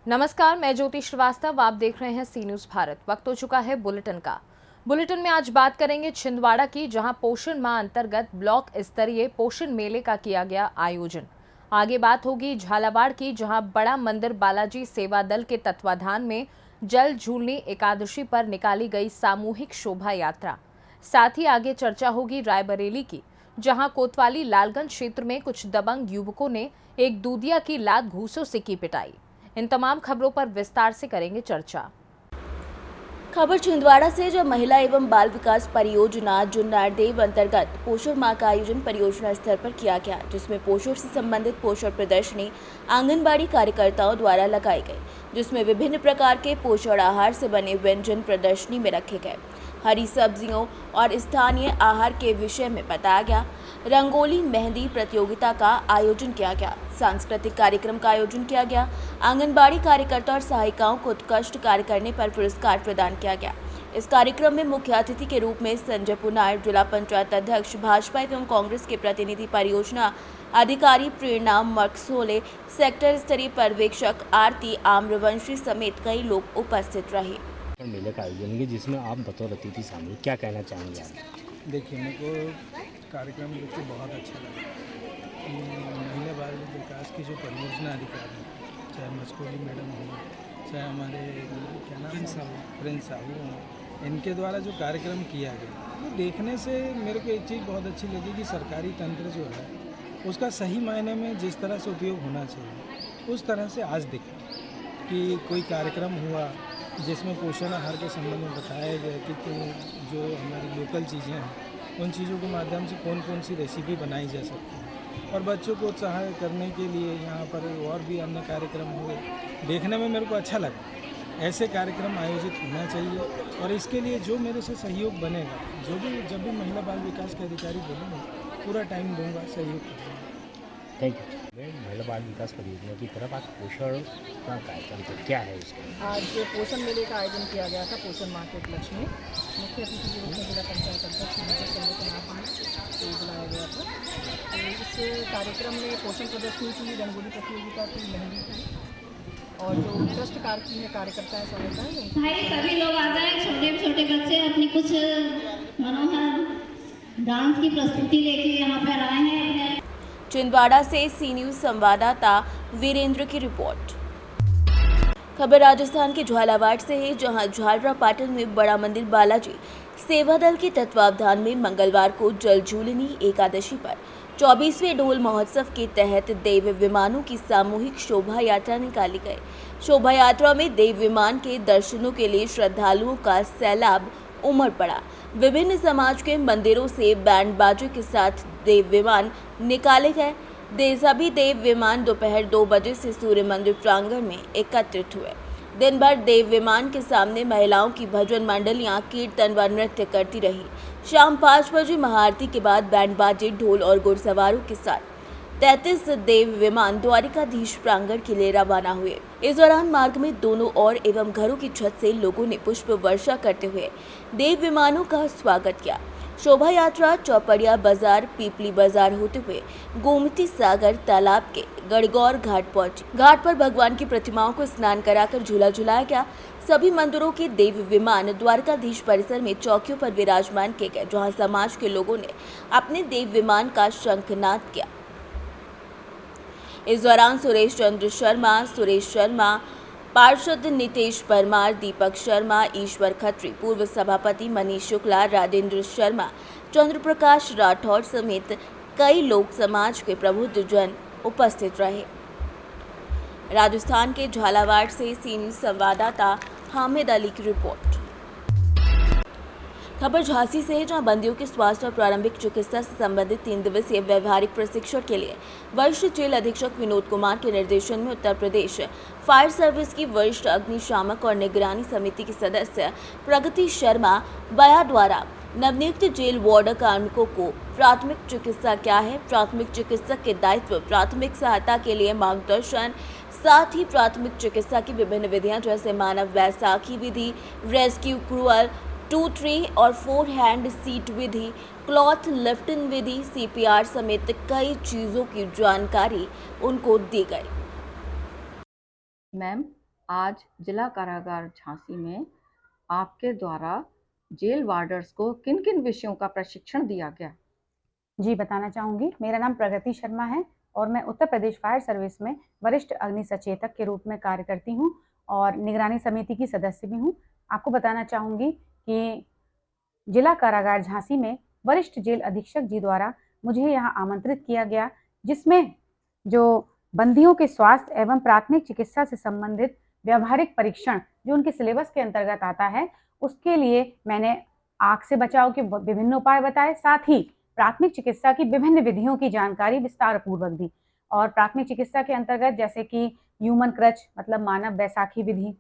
नमस्कार, मैं ज्योति श्रीवास्तव। आप देख रहे हैं सी न्यूज भारत। वक्त हो चुका है बुलेटिन का। बुलेटिन में आज बात करेंगे छिंदवाड़ा की, जहां पोषण माह अंतर्गत ब्लॉक स्तरीय पोषण मेले का किया गया आयोजन। आगे बात होगी झालावाड़ की, जहां बड़ा मंदिर बालाजी सेवा दल के तत्वाधान में जल झूलनी एकादशी पर निकाली गई सामूहिक शोभा यात्रा। साथ ही आगे चर्चा होगी रायबरेली की, जहां कोतवाली लालगंज क्षेत्र में कुछ दबंग युवकों ने एक दूधिया की लात घूसों से की पिटाई। इन तमाम खबरों पर विस्तार से करेंगे चर्चा। खबर छिंदवाड़ा से, जो महिला एवं बाल विकास परियोजना जुन्नारदेव अंतर्गत पोषण माह का आयोजन परियोजना स्तर पर किया गया, जिसमें पोषण से संबंधित पोषण प्रदर्शनी आंगनबाड़ी कार्यकर्ताओं द्वारा लगाई गई, जिसमें विभिन्न प्रकार के पोषण आहार से बने व्यंजन प्रदर्शनी में रखे गए। हरी सब्जियों और स्थानीय आहार के विषय में बताया गया। रंगोली मेहंदी प्रतियोगिता का आयोजन किया गया। सांस्कृतिक कार्यक्रम का आयोजन किया गया। आंगनबाड़ी कार्यकर्ता और सहायिकाओं को उत्कृष्ट कार्य करने पर पुरस्कार प्रदान किया गया। इस कार्यक्रम में मुख्य अतिथि के रूप में संजय पुनार, जिला पंचायत अध्यक्ष, भाजपा एवं कांग्रेस के प्रतिनिधि, परियोजना अधिकारी प्रेरणा मकसोले, सेक्टर स्तरीय पर्यवेक्षक आरती आम्रवंशी समेत कई लोग उपस्थित रहे। मेले का आयोजन है जिसमें आप बतौर अतिथि शामिल, क्या कहना चाहेंगे आप? देखिए, मेरे को कार्यक्रम देख के बहुत अच्छा लगा। महिला बाल विकास की जो परियोजना अधिकारी, चाहे मस्कोली मैडम हो, चाहे हमारे क्या नाम प्रिंस साहू हों, इनके द्वारा जो कार्यक्रम किया गया, वो देखने से मेरे को एक चीज़ बहुत अच्छी लगी कि सरकारी तंत्र जो है उसका सही मायने में जिस तरह से उपयोग होना चाहिए, उस तरह से आज दिखा कि कोई कार्यक्रम हुआ जिसमें पोषण आहार के संबंध में बताया गया कि जो हमारी लोकल चीज़ें हैं उन चीज़ों के माध्यम से कौन कौन सी रेसिपी बनाई जा सकती है, और बच्चों को उत्साह करने के लिए यहाँ पर और भी अन्य कार्यक्रम हुए। देखने में मेरे को अच्छा लगा। ऐसे कार्यक्रम आयोजित होना चाहिए, और इसके लिए जो मेरे से सहयोग बनेगा, जब भी महिला बाल विकास के अधिकारी बोलेंगे, पूरा टाइम दूँगा, सहयोग करूँगा। Thank you. महिला बाल विकास परियोजना की तरफ आज पोषण का कार्यक्रम तो क्या है इसका? आज पोषण मेले का आयोजन किया गया था पोषण माह के उपलक्ष्य में। मुख्य अतिथि के रूप में जिला पंचायत अध्यक्ष संजय कुमार को बुलाया गया था। तो इस कार्यक्रम में पोषण प्रदर्शनी की, रंगोली प्रतियोगिता की, मेहंदी की, और जो उत्कृष्ट कार्य की है कार्यकर्ता है सहायता भाई सभी लोग आ जाए। छोटे छोटे बच्चे अपनी कुछ मनोहर डांस की प्रस्तुति लेके यहाँ पर आए हैं। छिंदवाड़ा से सी न्यूज संवाददाता वीरेंद्र की रिपोर्ट। खबर राजस्थान के झालावाड़ से है, जहां झालरा पाटन में बड़ा मंदिर बालाजी सेवा दल के तत्वावधान में मंगलवार को जल झूलनी एकादशी पर 24वें ढोल महोत्सव के तहत देव विमानों की सामूहिक शोभा यात्रा निकाली गई। शोभा यात्रा में देव विमान के दर्शनों के लिए श्रद्धालुओं का सैलाब उमड़ पड़ा। विभिन्न समाज के मंदिरों से बैंड बाजे के साथ देव विमान निकाले गए। सभी देव विमान दोपहर 2 बजे से सूर्य मंदिर प्रांगण में एकत्रित हुए। दिन भर देव विमान के सामने महिलाओं की भजन मंडलियां कीर्तन व नृत्य करती रही। शाम 5 बजे महाआरती के बाद बैंड बाजे, ढोल और घुड़सवारों के साथ 33 देव विमान द्वारिकाधीश प्रांगण के लिए रवाना हुए। इस दौरान मार्ग में दोनों ओर एवं घरों की छत से लोगों ने पुष्प वर्षा करते हुए देव विमानों का स्वागत किया। शोभा यात्रा चौपड़िया बाजार, पीपली बाजार होते हुए गोमती सागर तालाब के गणगौर घाट पहुंची। घाट पर भगवान की प्रतिमाओं को स्नान कराकर झूला झुलाया गया। सभी मंदिरों के देव विमान द्वारकाधीश परिसर में चौकियों पर विराजमान किए गए, जहां समाज के लोगों ने अपने देव विमान का शंखनाद किया। इस दौरान सुरेश चंद्र शर्मा, पार्षद नितेश परमार, दीपक शर्मा, ईश्वर खत्री, पूर्व सभापति मनीष शुक्ला, राजेंद्र शर्मा, चंद्र प्रकाश राठौर समेत कई लोग समाज के प्रबुद्ध जन उपस्थित रहे। राजस्थान के झालावाड़ से सी न्यूज संवाददाता हामिद अली की रिपोर्ट। खबर झांसी से है, जहां बंदियों के स्वास्थ्य और प्रारंभिक चिकित्सा से संबंधित 3 दिवसीय व्यवहारिक प्रशिक्षण के लिए वरिष्ठ जेल अधीक्षक विनोद कुमार के निर्देशन में उत्तर प्रदेश फायर सर्विस की वरिष्ठ अग्निशामक और निगरानी समिति की सदस्य प्रगति शर्मा बया द्वारा नवनियुक्त जेल वार्ड कार्मिकों को प्राथमिक चिकित्सा क्या है, प्राथमिक चिकित्सक के दायित्व, प्राथमिक सहायता के लिए मार्गदर्शन, साथ ही प्राथमिक चिकित्सा की विभिन्न विधियां जैसे मानव वैसाखी विधि, रेस्क्यू क्रूअल, 2-3 और 4 हैंड सीट विधि, क्लॉथ लिफ्टिंग विधि, CPR समेत कई चीज़ों की जानकारी उनको दी गई। मैम, आज जिला कारागार झांसी में आपके द्वारा जेल वार्डर्स को किन किन विषयों का प्रशिक्षण दिया गया? जी बताना चाहूँगी। मेरा नाम प्रगति शर्मा है और मैं उत्तर प्रदेश फायर सर्विस में वरिष्ठ अग्नि सचेतक के रूप में कार्य करती हूँ और निगरानी समिति की सदस्य भी हूँ। आपको बताना चाहूँगी कि जिला कारागार झांसी में वरिष्ठ जेल अधीक्षक जी द्वारा मुझे यहाँ आमंत्रित किया गया, जिसमें जो बंदियों के स्वास्थ्य एवं प्राथमिक चिकित्सा से संबंधित व्यावहारिक परीक्षण जो उनके सिलेबस के अंतर्गत आता है, उसके लिए मैंने आग से बचाव के विभिन्न उपाय बताए, साथ ही प्राथमिक चिकित्सा की विभिन्न विधियों की जानकारी विस्तार पूर्वक दी। और प्राथमिक चिकित्सा के अंतर्गत जैसे कि ह्यूमन क्रच मतलब मानव बैसाखी विधि,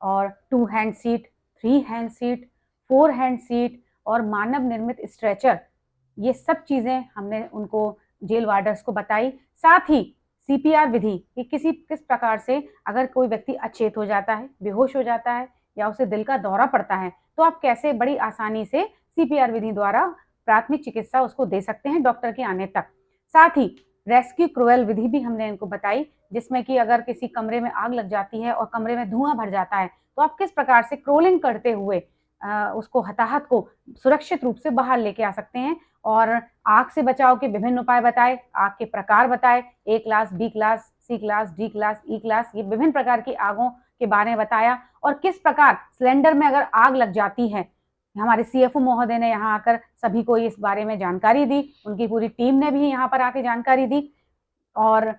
और 2 hand seat, 3 hand seat, 4 hand seat और मानव निर्मित स्ट्रेचर, ये सब चीज़ें हमने उनको जेल वार्डर्स को बताई। साथ ही CPR विधि कि किस प्रकार से अगर कोई व्यक्ति अचेत हो जाता है, बेहोश हो जाता है या उसे दिल का दौरा पड़ता है, तो आप कैसे बड़ी आसानी से CPR विधि द्वारा प्राथमिक चिकित्सा उसको दे सकते हैं डॉक्टर के आने तक। साथ ही रेस्क्यू क्रूएल विधि भी हमने इनको बताई, जिसमें कि अगर किसी कमरे में आग लग जाती है और कमरे में धुआं भर जाता है, तो आप किस प्रकार से क्रोलिंग करते हुए उसको हताहत को सुरक्षित रूप से बाहर लेके आ सकते हैं। और आग से बचाव के विभिन्न उपाय बताए, आग के प्रकार बताए, A class, B class, C class, D class, E class, ये विभिन्न प्रकार की आगों के बारे में बताया। और किस प्रकार सिलेंडर में अगर आग लग जाती है, हमारे CFO महोदय ने यहाँ आकर सभी को इस बारे में जानकारी दी, उनकी पूरी टीम ने भी यहाँ पर आके जानकारी दी। और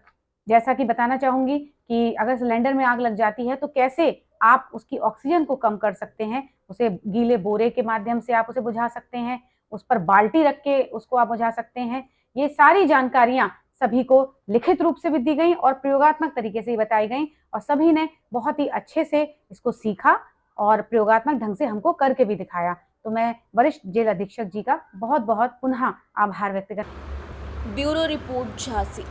जैसा कि बताना चाहूँगी कि अगर सिलेंडर में आग लग जाती है तो कैसे आप उसकी ऑक्सीजन को कम कर सकते हैं, उसे गीले बोरे के माध्यम से आप उसे बुझा सकते हैं, उस पर बाल्टी रख के उसको आप बुझा सकते हैं। ये सारी जानकारियाँ सभी को लिखित रूप से भी दी गई और प्रयोगात्मक तरीके से ही बताई गई, और सभी ने बहुत ही अच्छे से इसको सीखा और प्रयोगात्मक ढंग से हमको करके भी दिखाया। तो मैं वरिष्ठ जेल अधीक्षक जी का बहुत बहुत पुनः आभार व्यक्त करती हूँ। Bureau report Jhansi.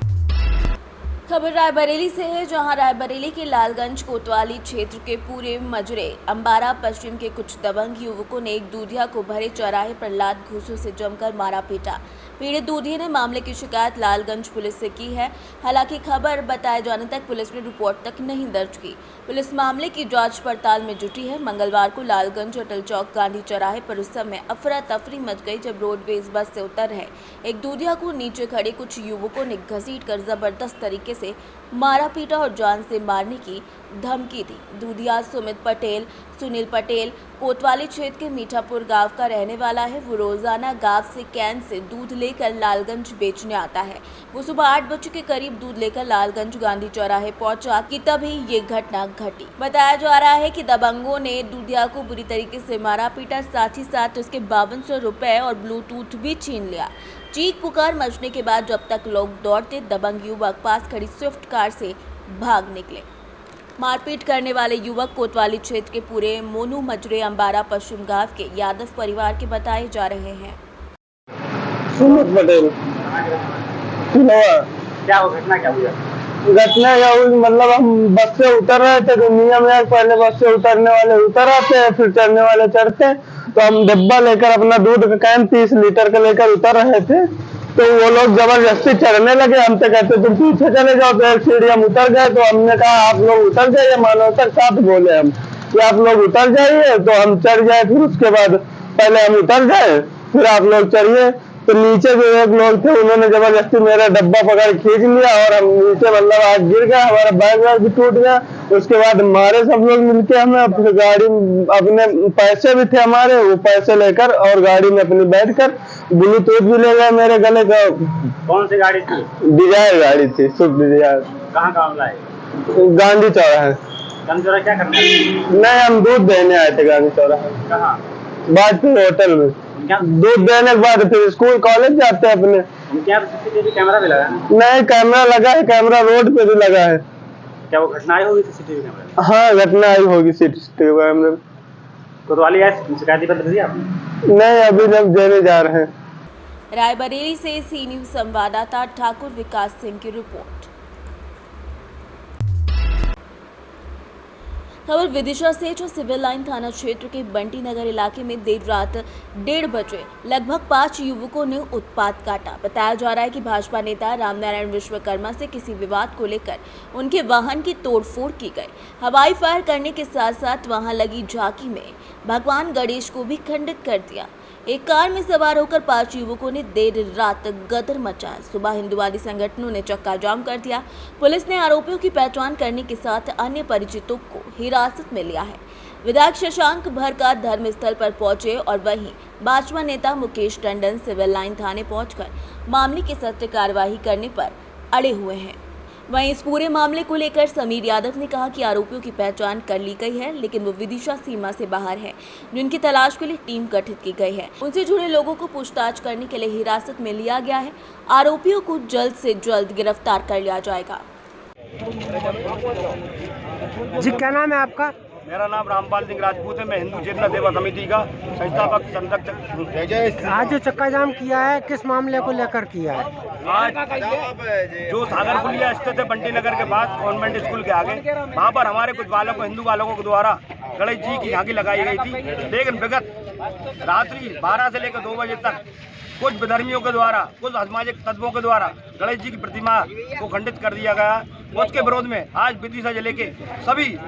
खबर रायबरेली से है, जहां रायबरेली के लालगंज कोतवाली क्षेत्र के पूरे मजरे अंबारा पश्चिम के कुछ दबंग युवकों ने एक दूधिया को भरे चौराहे पर लात घूंसों से जमकर मारा पीटा। पीड़ित दूधिया ने मामले की शिकायत लालगंज पुलिस से की है। हालांकि खबर बताए जाने तक पुलिस ने रिपोर्ट तक नहीं दर्ज की। पुलिस मामले की जांच पड़ताल में जुटी है। मंगलवार को लालगंज अटल चौक गांधी चौराहे पर उस समय अफरा तफरी मच गई जब रोडवेज बस से उतर रहे एक दूधिया को नीचे खड़े कुछ युवकों ने घसीटकर जबरदस्त तरीके से मारा पीटा और जान से मारने की धमकी दी। दूधिया सुनील पटेल कोतवाली क्षेत्र के मीठापुर गांव का रहने वाला है। वो रोजाना गांव से कैन से दूध लेकर लालगंज बेचने आता है। वो सुबह 8 बजे के करीब दूध लेकर लालगंज गांधी चौराहे पहुंचा कि तभी ये घटना घटी। बताया जा रहा है कि दबंगों ने दूधिया को बुरी तरीके से मारा पीटा, साथ ही साथ उसके 5200 रुपए और ब्लूटूथ भी छीन लिया। चीख पुकार मचने के बाद जब तक लोग दौड़ते, दबंग युवक पास खड़ी स्विफ्ट कार से भाग निकले। मारपीट करने वाले युवक कोतवाली क्षेत्र के पूरे मोनू मजरे अंबारा पश्चिम गांव के यादव परिवार के बताए जा रहे हैं। सुमित पटेल। क्या हो घटना क्या हुई? घटना क्या हुई मतलब हम बस से उतर रहे थे, तो नियम है पहले बस से उतरने वाले उतर आते हैं, फिर चढ़ने वाले चढ़ते हैं। तो हम डिब्बा लेकर अपना दूध का कैन 30 लीटर का लेकर उतर रहे थे, तो वो लोग जबरदस्ती चढ़ने लगे। हम तो कहते तुम पीछे चले जाओ, तो एक सीढ़ी हम उतर गए। तो हमने कहा आप लोग उतर जाइए, मानव तक साथ बोले हम कि आप लोग उतर जाइए, तो हम चढ़ जाए। फिर उसके बाद पहले हम उतर जाए, फिर आप लोग चढ़िए। तो नीचे जो एक लोग थे उन्होंने जबरदस्ती मेरा डब्बा पकड़ खींच लिया और हम नीचे मतलब आज गिर गए, हमारा बैग वैग भी टूट गया। उसके बाद मारे सब लोग मिलके हमें। फिर गाड़ी अपने पैसे भी थे हमारे, वो पैसे लेकर और गाड़ी में अपनी बैठकर ब्लूटूथ भी ले गए मेरे गले का। कौन सी गाड़ी थी? डिजायर गाड़ी थी, स्विफ्ट डिजायर। कहाँ का मामला है? गांधी चौराहे। गांधी चौराहे क्या करना है? नहीं, हम दूध देने आए थे गांधी चौराहे। कहाँ? बाजपुर होटल में। दूध देने के बाद फिर स्कूल कॉलेज जाते हैं अपने। उनके यहाँ CCTV कैमरा भी लगा है? नहीं, कैमरा लगा है, कैमरा रोड पे भी लगा है। क्या वो घटना आई होगी CCTV कैमरा? हाँ, घटना आई होगी CCTV कैमरे में। कोतवाली शिकायती पत्र दिया आपने? नहीं, अभी जब देने जा रहे हैं। रायबरेली से सी न्यूज संवाददाता ठाकुर विकास सिंह की रिपोर्ट। खबर विदिशा से, जो सिविल लाइन थाना क्षेत्र के बंटी नगर इलाके में देर रात 1:30 बजे लगभग 5 युवकों ने उत्पात काटा। बताया जा रहा है कि भाजपा नेता रामनारायण विश्वकर्मा से किसी विवाद को लेकर उनके वाहन की तोड़फोड़ की गई। हवाई फायर करने के साथ साथ वहां लगी झांकी में भगवान गणेश को भी खंडित कर दिया। एक कार में सवार होकर 5 युवकों ने देर रात गदर मचाया। सुबह हिंदुवादी संगठनों ने चक्का जाम कर दिया। पुलिस ने आरोपियों की पहचान करने के साथ अन्य परिचितों को हिरासत में लिया है। विधायक शशांक भरका धर्मस्थल पर पहुंचे और वहीं भाजपा नेता मुकेश टंडन सिविल लाइन थाने पहुंचकर मामले की सख्त कार्रवाई करने पर अड़े हुए हैं। वहीं इस पूरे मामले को लेकर समीर यादव ने कहा कि आरोपियों की पहचान कर ली गई है, लेकिन वो विदिशा सीमा से बाहर है, जिनकी तलाश के लिए टीम गठित की गई है। उनसे जुड़े लोगों को पूछताछ करने के लिए हिरासत में लिया गया है। आरोपियों को जल्द से जल्द गिरफ्तार कर लिया जाएगा। जी, क्या नाम है आपका? मेरा नाम रामपाल सिंह राजपूत है। मैं हिंदू चेतना सेवा समिति का संस्थापक संरक्षक। आज जो चक्का जाम किया है, किस मामले को लेकर किया है? आज जो सागर पुलिया स्थित है बंटी नगर के पास कॉन्वेंट स्कूल के आगे, वहाँ पर हमारे कुछ बालकों हिंदू बालकों के द्वारा गणेश जी की झांकी लगाई गई थी, लेकिन विगत रात्रि 12 से लेकर 2 बजे तक कुछ विधर्मियों के द्वारा, कुछ असामाजिक तत्वों के द्वारा गणेश जी की प्रतिमा को खंडित कर दिया गया। उसके विरोध में आज विदिशा जिले के सभी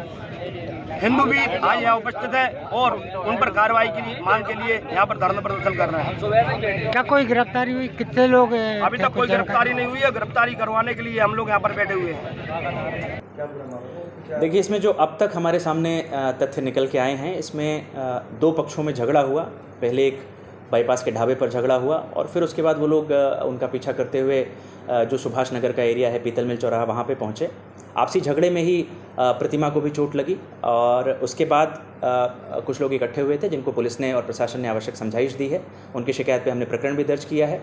हिंदू भी आज यहाँ उपस्थित हैं और उन पर कार्रवाई की मांग के लिए यहाँ पर धरना प्रदर्शन कर रहे हैं। क्या कोई गिरफ्तारी हुई? कितने लोग हैं? अभी तक कोई गिरफ्तारी नहीं हुई है। गिरफ्तारी करवाने के लिए हम लोग यहाँ पर बैठे हुए हैं। देखिए, इसमें जो अब तक हमारे सामने तथ्य निकल के आए हैं, इसमें 2 पक्षों में झगड़ा हुआ। पहले एक बाईपास के ढाबे पर झगड़ा हुआ और फिर उसके बाद वो लोग उनका पीछा करते हुए जो सुभाष नगर का एरिया है, पीतल मिल चौराहा, वहाँ पे पहुँचे। आपसी झगड़े में ही प्रतिमा को भी चोट लगी और उसके बाद कुछ लोग इकट्ठे हुए थे, जिनको पुलिस ने और प्रशासन ने आवश्यक समझाइश दी है। उनकी शिकायत पे हमने प्रकरण भी दर्ज किया है।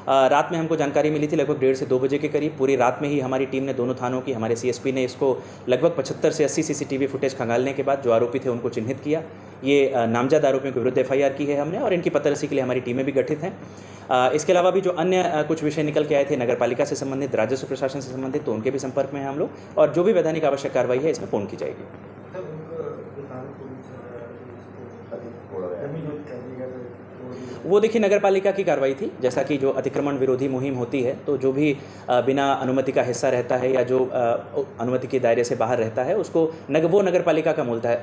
रात में हमको जानकारी मिली थी लगभग 1:30 से 2 बजे के करीब। पूरी रात में ही हमारी टीम ने, दोनों थानों की, हमारे सीएसपी ने इसको लगभग 75 से 80 सीसीटीवी फुटेज खंगालने के बाद जो आरोपी थे उनको चिन्हित किया। ये नामजद आरोपियों के विरुद्ध FIR की है हमने और इनकी पतरसी के लिए हमारी टीमें भी गठित हैं। इसके अलावा भी जो अन्य कुछ विषय निकल के आए थे नगर पालिका से संबंधित, राजस्व प्रशासन से संबंधित, तो उनके भी संपर्क में हैं हम लोग और जो भी वैधानिक आवश्यक कार्रवाई है इसमें पूर्ण की जाएगी। वो देखिए नगर पालिका की कार्रवाई थी। जैसा कि जो अतिक्रमण विरोधी मुहिम होती है, तो जो भी बिना अनुमति का हिस्सा रहता है या जो अनुमति के दायरे से बाहर रहता है, उसको वो नगर पालिका का मूलतः।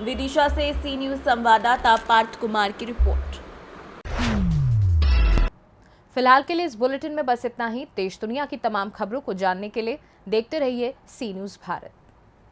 विदिशा से सी न्यूज़ संवाददाता पार्थ कुमार की रिपोर्ट। फिलहाल के लिए इस बुलेटिन में बस इतना ही। देश दुनिया की तमाम खबरों को जानने के लिए देखते रहिए सी न्यूज़ भारत।